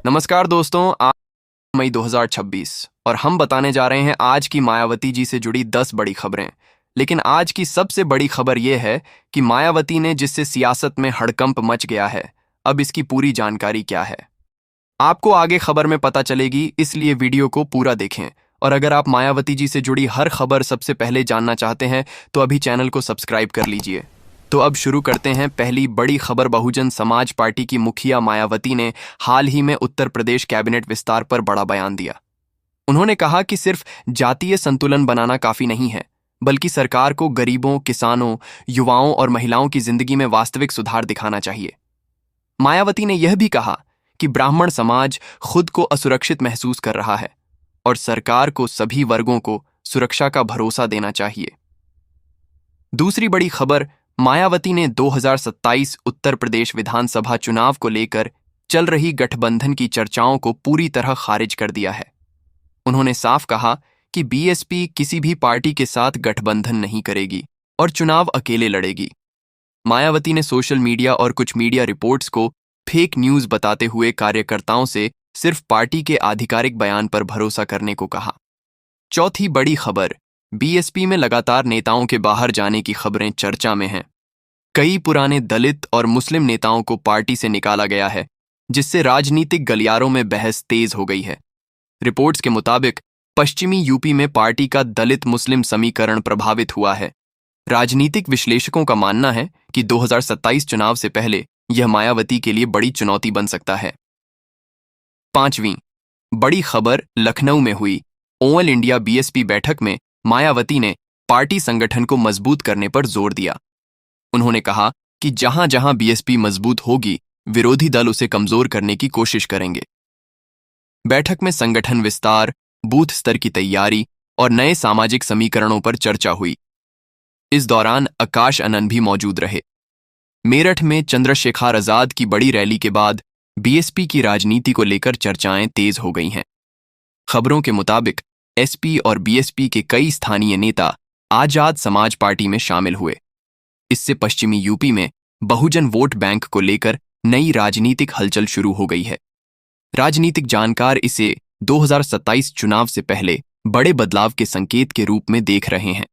नमस्कार दोस्तों, आज मई 2026 और हम बताने जा रहे हैं आज की मायावती जी से जुड़ी 10 बड़ी खबरें। लेकिन आज की सबसे बड़ी खबर यह है कि मायावती ने जिससे सियासत में हड़कंप मच गया है, अब इसकी पूरी जानकारी क्या है आपको आगे खबर में पता चलेगी, इसलिए वीडियो को पूरा देखें। और अगर आप मायावती जी से जुड़ी हर खबर सबसे पहले जानना चाहते हैं तो अभी चैनल को सब्सक्राइब कर लीजिए। तो अब शुरू करते हैं। पहली बड़ी खबर, बहुजन समाज पार्टी की मुखिया मायावती ने हाल ही में उत्तर प्रदेश कैबिनेट विस्तार पर बड़ा बयान दिया। उन्होंने कहा कि सिर्फ जातीय संतुलन बनाना काफी नहीं है, बल्कि सरकार को गरीबों, किसानों, युवाओं और महिलाओं की जिंदगी में वास्तविक सुधार दिखाना चाहिए। मायावती ने यह भी कहा कि ब्राह्मण समाज खुद को असुरक्षित महसूस कर रहा है और सरकार को सभी वर्गों को सुरक्षा का भरोसा देना चाहिए। दूसरी बड़ी खबर, मायावती ने 2027 उत्तर प्रदेश विधानसभा चुनाव को लेकर चल रही गठबंधन की चर्चाओं को पूरी तरह खारिज कर दिया है। उन्होंने साफ कहा कि बीएसपी किसी भी पार्टी के साथ गठबंधन नहीं करेगी और चुनाव अकेले लड़ेगी। मायावती ने सोशल मीडिया और कुछ मीडिया रिपोर्ट्स को फेक न्यूज बताते हुए कार्यकर्ताओं से सिर्फ पार्टी के आधिकारिक बयान पर भरोसा करने को कहा। चौथी बड़ी खबर, बीएसपी में लगातार नेताओं के बाहर जाने की खबरें चर्चा में हैं। कई पुराने दलित और मुस्लिम नेताओं को पार्टी से निकाला गया है, जिससे राजनीतिक गलियारों में बहस तेज हो गई है। रिपोर्ट्स के मुताबिक पश्चिमी यूपी में पार्टी का दलित मुस्लिम समीकरण प्रभावित हुआ है। राजनीतिक विश्लेषकों का मानना है कि 2027 चुनाव से पहले यह मायावती के लिए बड़ी चुनौती बन सकता है। पांचवीं बड़ी खबर, लखनऊ में हुई ऑल इंडिया बीएसपी बैठक में मायावती ने पार्टी संगठन को मजबूत करने पर जोर दिया। उन्होंने कहा कि जहां जहां बीएसपी मजबूत होगी, विरोधी दल उसे कमजोर करने की कोशिश करेंगे। बैठक में संगठन विस्तार, बूथ स्तर की तैयारी और नए सामाजिक समीकरणों पर चर्चा हुई। इस दौरान आकाश आनंद भी मौजूद रहे। मेरठ में चंद्रशेखर आजाद की बड़ी रैली के बाद बीएसपी की राजनीति को लेकर चर्चाएं तेज हो गई हैं। खबरों के मुताबिक एसपी और बीएसपी के कई स्थानीय नेता आजाद समाज पार्टी में शामिल हुए। इससे पश्चिमी यूपी में बहुजन वोट बैंक को लेकर नई राजनीतिक हलचल शुरू हो गई है। राजनीतिक जानकार इसे 2027 चुनाव से पहले बड़े बदलाव के संकेत के रूप में देख रहे हैं।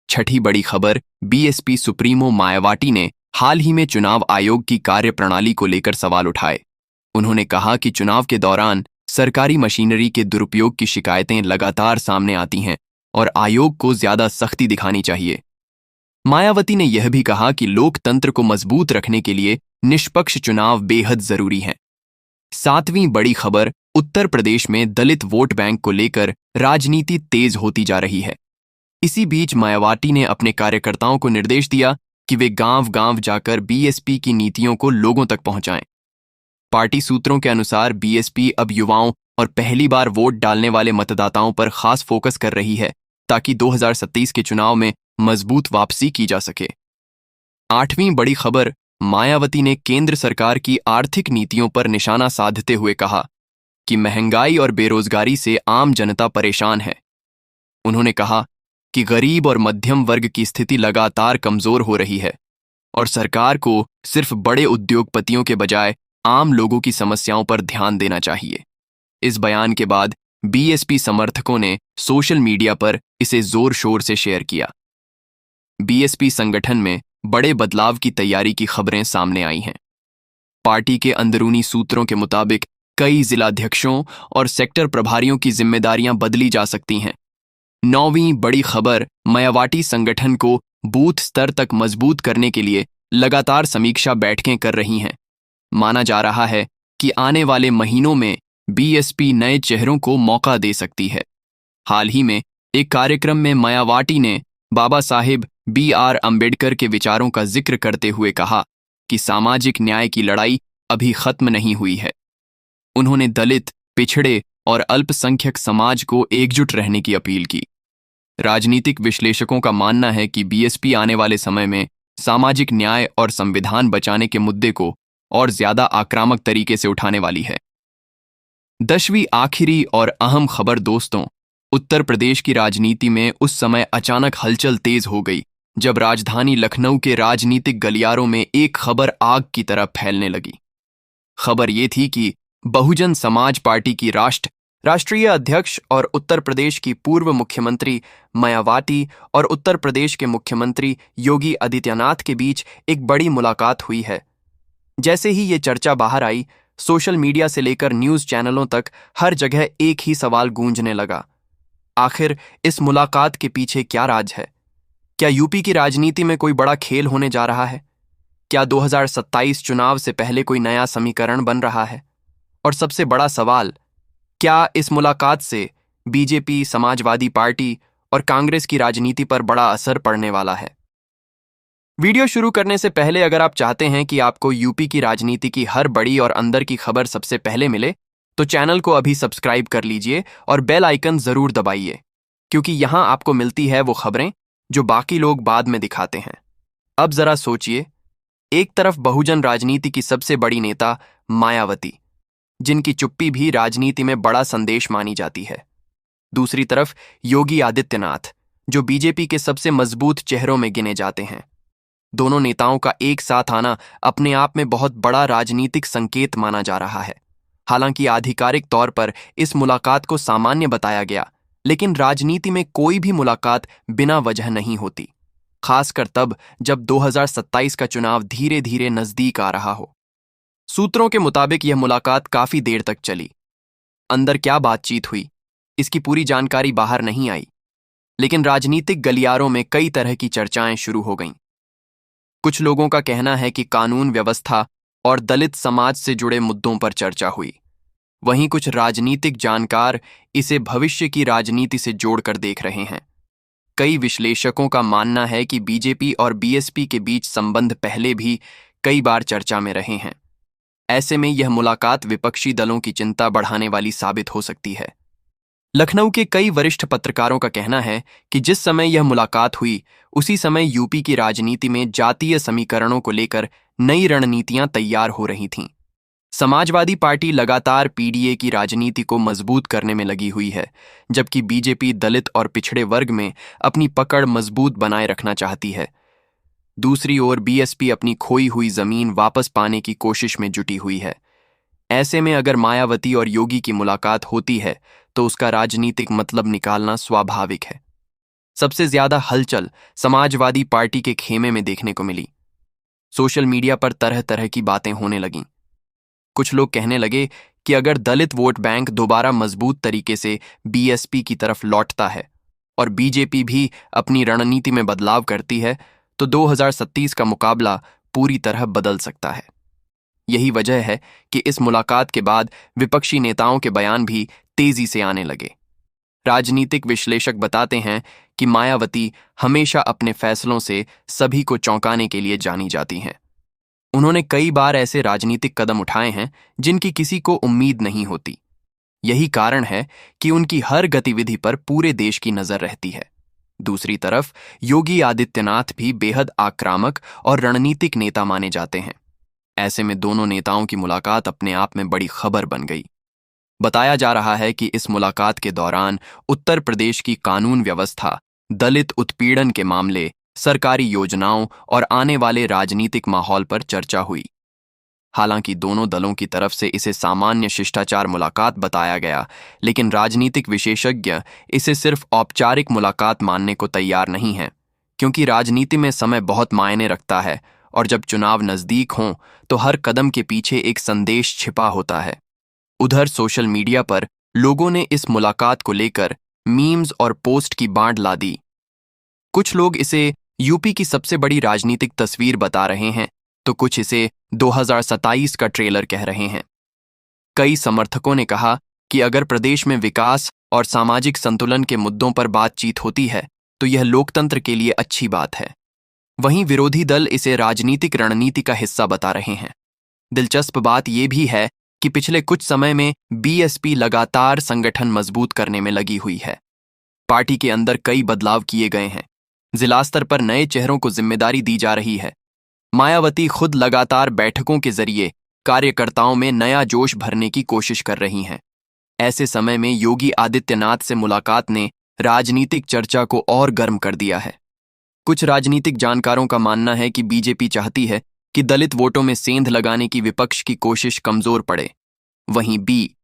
छठी बड़ी खबर, बीएसपी सुप्रीमो मायावती ने हाल ही में चुनाव आयोग की कार्यप्रणाली को लेकर सवाल उठाए। उन्होंने कहा कि चुनाव के दौरान सरकारी मशीनरी के दुरुपयोग की शिकायतें लगातार सामने आती हैं और आयोग को ज्यादा सख्ती दिखानी चाहिए। मायावती ने यह भी कहा कि लोकतंत्र को मजबूत रखने के लिए निष्पक्ष चुनाव बेहद जरूरी हैं। सातवीं बड़ी खबर, उत्तर प्रदेश में दलित वोट बैंक को लेकर राजनीति तेज होती जा रही है। इसी बीच मायावती ने अपने कार्यकर्ताओं को निर्देश दिया कि वे गांव-गांव जाकर बीएसपी की नीतियों को लोगों तक पहुंचाएं। पार्टी सूत्रों के अनुसार बीएसपी अब युवाओं और पहली बार वोट डालने वाले मतदाताओं पर खास फोकस कर रही है, ताकि 2027 के चुनाव में मजबूत वापसी की जा सके। आठवीं बड़ी खबर, मायावती ने केंद्र सरकार की आर्थिक नीतियों पर निशाना साधते हुए कहा कि महंगाई और बेरोजगारी से आम जनता परेशान है। उन्होंने कहा कि गरीब और मध्यम वर्ग की स्थिति लगातार कमजोर हो रही है और सरकार को सिर्फ बड़े उद्योगपतियों के बजाय आम लोगों की समस्याओं पर ध्यान देना चाहिए। इस बयान के बाद बीएसपी समर्थकों ने सोशल मीडिया पर इसे जोर शोर से शेयर किया। बीएसपी संगठन में बड़े बदलाव की तैयारी की खबरें सामने आई हैं। पार्टी के अंदरूनी सूत्रों के मुताबिक कई जिलाध्यक्षों और सेक्टर प्रभारियों की जिम्मेदारियां बदली जा सकती हैं। नौवीं बड़ी खबर, मायावती संगठन को बूथ स्तर तक मजबूत करने के लिए लगातार समीक्षा बैठकें कर रही हैं। माना जा रहा है कि आने वाले महीनों में बीएसपी नए चेहरों को मौका दे सकती है। हाल ही में एक कार्यक्रम में मायावती ने बाबा साहेब BR अम्बेडकर के विचारों का जिक्र करते हुए कहा कि सामाजिक न्याय की लड़ाई अभी खत्म नहीं हुई है। उन्होंने दलित, पिछड़े और अल्पसंख्यक समाज को एकजुट रहने की अपील की। राजनीतिक विश्लेषकों का मानना है कि बीएसपी आने वाले समय में सामाजिक न्याय और संविधान बचाने के मुद्दे को और ज्यादा आक्रामक तरीके से उठाने वाली है। 10वीं आखिरी और अहम खबर दोस्तों, उत्तर प्रदेश की राजनीति में उस समय अचानक हलचल तेज हो गई जब राजधानी लखनऊ के राजनीतिक गलियारों में एक खबर आग की तरह फैलने लगी। खबर ये थी कि बहुजन समाज पार्टी की राष्ट्रीय अध्यक्ष और उत्तर प्रदेश की पूर्व मुख्यमंत्री मायावती और उत्तर प्रदेश के मुख्यमंत्री योगी आदित्यनाथ के बीच एक बड़ी मुलाकात हुई है। जैसे ही ये चर्चा बाहर आई, सोशल मीडिया से लेकर न्यूज़ चैनलों तक हर जगह एक ही सवाल गूंजने लगा। आखिर इस मुलाकात के पीछे क्या राज है? क्या यूपी की राजनीति में कोई बड़ा खेल होने जा रहा है? क्या 2027 चुनाव से पहले कोई नया समीकरण बन रहा है? और सबसे बड़ा सवाल, क्या इस मुलाकात से बीजेपी, समाजवादी पार्टी और कांग्रेस की राजनीति पर बड़ा असर पड़ने वाला है? वीडियो शुरू करने से पहले अगर आप चाहते हैं कि आपको यूपी की राजनीति की हर बड़ी और अंदर की खबर सबसे पहले मिले, तो चैनल को अभी सब्सक्राइब कर लीजिए और बेल आइकन जरूर दबाइए, क्योंकि यहां आपको मिलती है वो खबरें जो बाकी लोग बाद में दिखाते हैं। अब जरा सोचिए, एक तरफ बहुजन राजनीति की सबसे बड़ी नेता मायावती, जिनकी चुप्पी भी राजनीति में बड़ा संदेश मानी जाती है। दूसरी तरफ योगी आदित्यनाथ, जो बीजेपी के सबसे मजबूत चेहरों में गिने जाते हैं। दोनों नेताओं का एक साथ आना अपने आप में बहुत बड़ा राजनीतिक संकेत माना जा रहा है। हालांकि आधिकारिक तौर पर इस मुलाकात को सामान्य बताया गया, लेकिन राजनीति में कोई भी मुलाकात बिना वजह नहीं होती, खासकर तब जब 2027 का चुनाव धीरे धीरे नजदीक आ रहा हो। सूत्रों के मुताबिक यह मुलाकात काफी देर तक चली। अंदर क्या बातचीत हुई, इसकी पूरी जानकारी बाहर नहीं आई, लेकिन राजनीतिक गलियारों में कई तरह की चर्चाएं शुरू हो गईं। कुछ लोगों का कहना है कि कानून व्यवस्था और दलित समाज से जुड़े मुद्दों पर चर्चा हुई। वहीं कुछ राजनीतिक जानकार इसे भविष्य की राजनीति से जोड़कर देख रहे हैं। कई विश्लेषकों का मानना है कि बीजेपी और बीएसपी के बीच संबंध पहले भी कई बार चर्चा में रहे हैं। ऐसे में यह मुलाकात विपक्षी दलों की चिंता बढ़ाने वाली साबित हो सकती है। लखनऊ के कई वरिष्ठ पत्रकारों का कहना है कि जिस समय यह मुलाकात हुई, उसी समय यूपी की राजनीति में जातीय समीकरणों को लेकर नई रणनीतियां तैयार हो रही थीं। समाजवादी पार्टी लगातार पीडीए की राजनीति को मजबूत करने में लगी हुई है, जबकि बीजेपी दलित और पिछड़े वर्ग में अपनी पकड़ मजबूत बनाए रखना चाहती है। दूसरी ओर बीएसपी अपनी खोई हुई जमीन वापस पाने की कोशिश में जुटी हुई है। ऐसे में अगर मायावती और योगी की मुलाकात होती है, तो उसका राजनीतिक मतलब निकालना स्वाभाविक है। सबसे ज्यादा हलचल समाजवादी पार्टी के खेमे में देखने को मिली। सोशल मीडिया पर तरह तरह की बातें होने लगीं। कुछ लोग कहने लगे कि अगर दलित वोट बैंक दोबारा मजबूत तरीके से बीएसपी की तरफ लौटता है और बीजेपी भी अपनी रणनीति में बदलाव करती है, तो 2027 का मुकाबला पूरी तरह बदल सकता है। यही वजह है कि इस मुलाकात के बाद विपक्षी नेताओं के बयान भी तेजी से आने लगे। राजनीतिक विश्लेषक बताते हैं कि मायावती हमेशा अपने फैसलों से सभी को चौंकाने के लिए जानी जाती हैं। उन्होंने कई बार ऐसे राजनीतिक कदम उठाए हैं जिनकी किसी को उम्मीद नहीं होती। यही कारण है कि उनकी हर गतिविधि पर पूरे देश की नजर रहती है। दूसरी तरफ योगी आदित्यनाथ भी बेहद आक्रामक और रणनीतिक नेता माने जाते हैं। ऐसे में दोनों नेताओं की मुलाकात अपने आप में बड़ी खबर बन गई। बताया जा रहा है कि इस मुलाकात के दौरान उत्तर प्रदेश की कानून व्यवस्था, दलित उत्पीड़न के मामले, सरकारी योजनाओं और आने वाले राजनीतिक माहौल पर चर्चा हुई। हालांकि दोनों दलों की तरफ से इसे सामान्य शिष्टाचार मुलाकात बताया गया, लेकिन राजनीतिक विशेषज्ञ इसे सिर्फ औपचारिक मुलाकात मानने को तैयार नहीं हैं, क्योंकि राजनीति में समय बहुत मायने रखता है और जब चुनाव नजदीक हों तो हर कदम के पीछे एक संदेश छिपा होता है। उधर सोशल मीडिया पर लोगों ने इस मुलाकात को लेकर मीम्स और पोस्ट की बाढ़ ला दी। कुछ लोग इसे यूपी की सबसे बड़ी राजनीतिक तस्वीर बता रहे हैं, तो कुछ इसे 2027 का ट्रेलर कह रहे हैं। कई समर्थकों ने कहा कि अगर प्रदेश में विकास और सामाजिक संतुलन के मुद्दों पर बातचीत होती है, तो यह लोकतंत्र के लिए अच्छी बात है। वहीं विरोधी दल इसे राजनीतिक रणनीति का हिस्सा बता रहे हैं। दिलचस्प बात यह भी है कि पिछले कुछ समय में बीएसपी लगातार संगठन मजबूत करने में लगी हुई है। पार्टी के अंदर कई बदलाव किए गए हैं। जिला स्तर पर नए चेहरों को जिम्मेदारी दी जा रही है। मायावती खुद लगातार बैठकों के जरिए कार्यकर्ताओं में नया जोश भरने की कोशिश कर रही हैं। ऐसे समय में योगी आदित्यनाथ से मुलाकात ने राजनीतिक चर्चा को और गर्म कर दिया है। कुछ राजनीतिक जानकारों का मानना है कि बीजेपी चाहती है कि दलित वोटों में सेंध लगाने की विपक्ष की कोशिश कमजोर पड़े। वहीं बी